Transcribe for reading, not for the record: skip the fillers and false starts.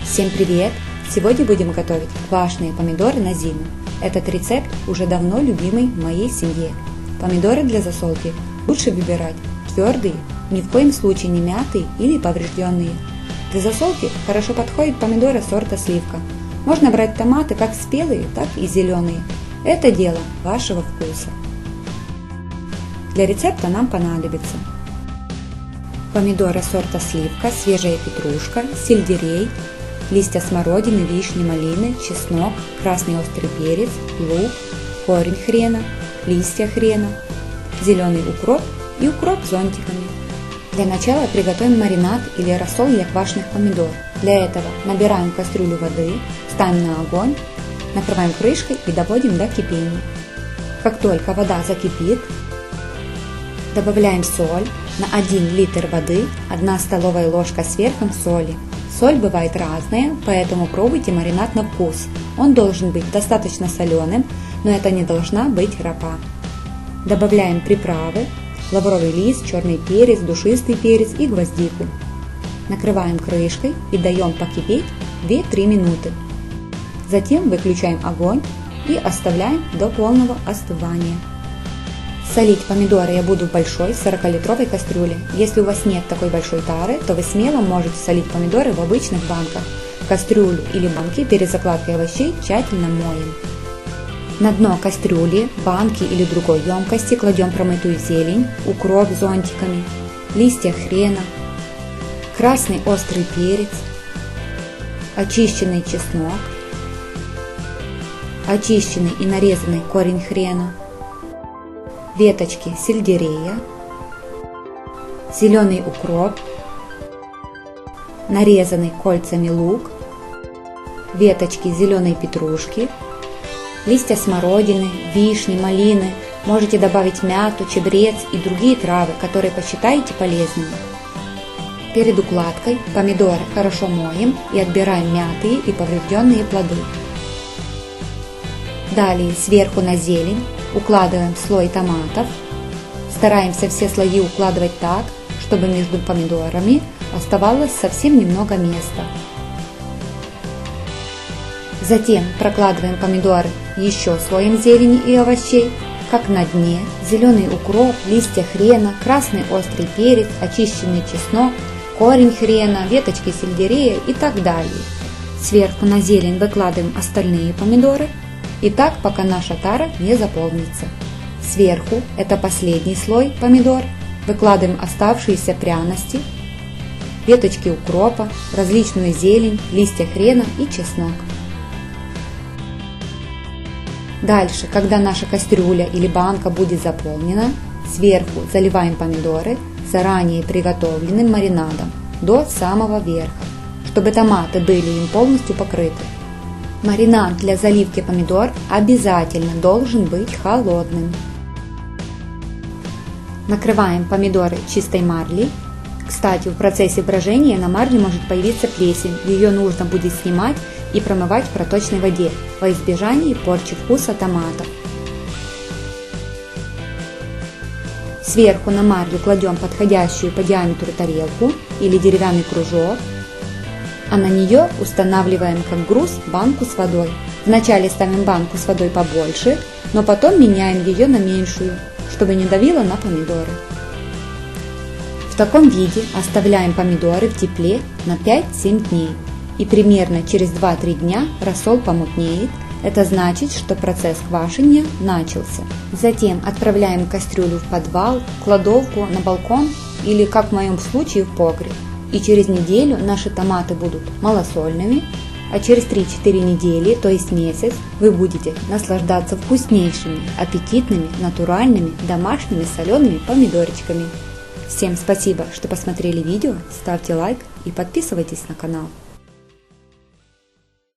Всем привет! Сегодня будем готовить квашеные помидоры на зиму. Этот рецепт уже давно любимый в моей семье. Помидоры для засолки лучше выбирать твердые, ни в коем случае не мятые или поврежденные. Для засолки хорошо подходят помидоры сорта сливка. Можно брать томаты как спелые, так и зеленые. Это дело вашего вкуса. Для рецепта нам понадобится помидоры сорта сливка, свежая петрушка, сельдерей, листья смородины, вишни, малины, чеснок, красный острый перец, лук, корень хрена, листья хрена, зеленый укроп и укроп зонтиками. Для начала приготовим маринад или рассол для квашеных помидор. Для этого набираем в кастрюлю воды, ставим на огонь, накрываем крышкой и доводим до кипения. Как только вода закипит, добавляем соль. На 1 литр воды 1 столовая ложка сверху соли. Соль бывает разная, поэтому пробуйте маринад на вкус. Он должен быть достаточно соленым, но это не должна быть рапа. Добавляем приправы, лавровый лист, черный перец, душистый перец и гвоздику. Накрываем крышкой и даем покипеть 2-3 минуты. Затем выключаем огонь и оставляем до полного остывания. Солить помидоры я буду в большой 40-литровой кастрюле. Если у вас нет такой большой тары, то вы смело можете солить помидоры в обычных банках. Кастрюлю или банки перед закладкой овощей тщательно моем. На дно кастрюли, банки или другой емкости кладем промытую зелень, укроп зонтиками, листья хрена, красный острый перец, очищенный чеснок, очищенный и нарезанный корень хрена, веточки сельдерея, зеленый укроп, нарезанный кольцами лук, веточки зеленой петрушки, листья смородины, вишни, малины. Можете добавить мяту, чабрец и другие травы, которые посчитаете полезными. Перед укладкой помидоры хорошо моем и отбираем мятые и поврежденные плоды. Далее сверху на зелень укладываем слой томатов. Стараемся все слои укладывать так, чтобы между помидорами оставалось совсем немного места. Затем прокладываем помидоры еще слоем зелени и овощей, как на дне зеленый укроп, листья хрена, красный острый перец, очищенный чеснок, корень хрена, веточки сельдерея и так далее. Сверху на зелень выкладываем остальные помидоры. И так, пока наша тара не заполнится. Сверху, это последний слой помидор, выкладываем оставшиеся пряности, веточки укропа, различную зелень, листья хрена и чеснок. Дальше, когда наша кастрюля или банка будет заполнена, сверху заливаем помидоры заранее приготовленным маринадом до самого верха, чтобы томаты были им полностью покрыты. Маринад для заливки помидор обязательно должен быть холодным. Накрываем помидоры чистой марлей. Кстати, в процессе брожения на марле может появиться плесень. Ее нужно будет снимать и промывать в проточной воде во избежание порчи вкуса томатов. Сверху на марлю кладем подходящую по диаметру тарелку или деревянный кружок, а на нее устанавливаем как груз банку с водой. Вначале ставим банку с водой побольше, но потом меняем ее на меньшую, чтобы не давило на помидоры. В таком виде оставляем помидоры в тепле на 5-7 дней. И примерно через 2-3 дня рассол помутнеет. Это значит, что процесс квашения начался. Затем отправляем кастрюлю в подвал, в кладовку, на балкон или, как в моем случае, в погреб. И через неделю наши томаты будут малосольными, а через 3-4 недели, то есть месяц, вы будете наслаждаться вкуснейшими, аппетитными, натуральными, домашними солеными помидорчиками. Всем спасибо, что посмотрели видео, ставьте лайк и подписывайтесь на канал.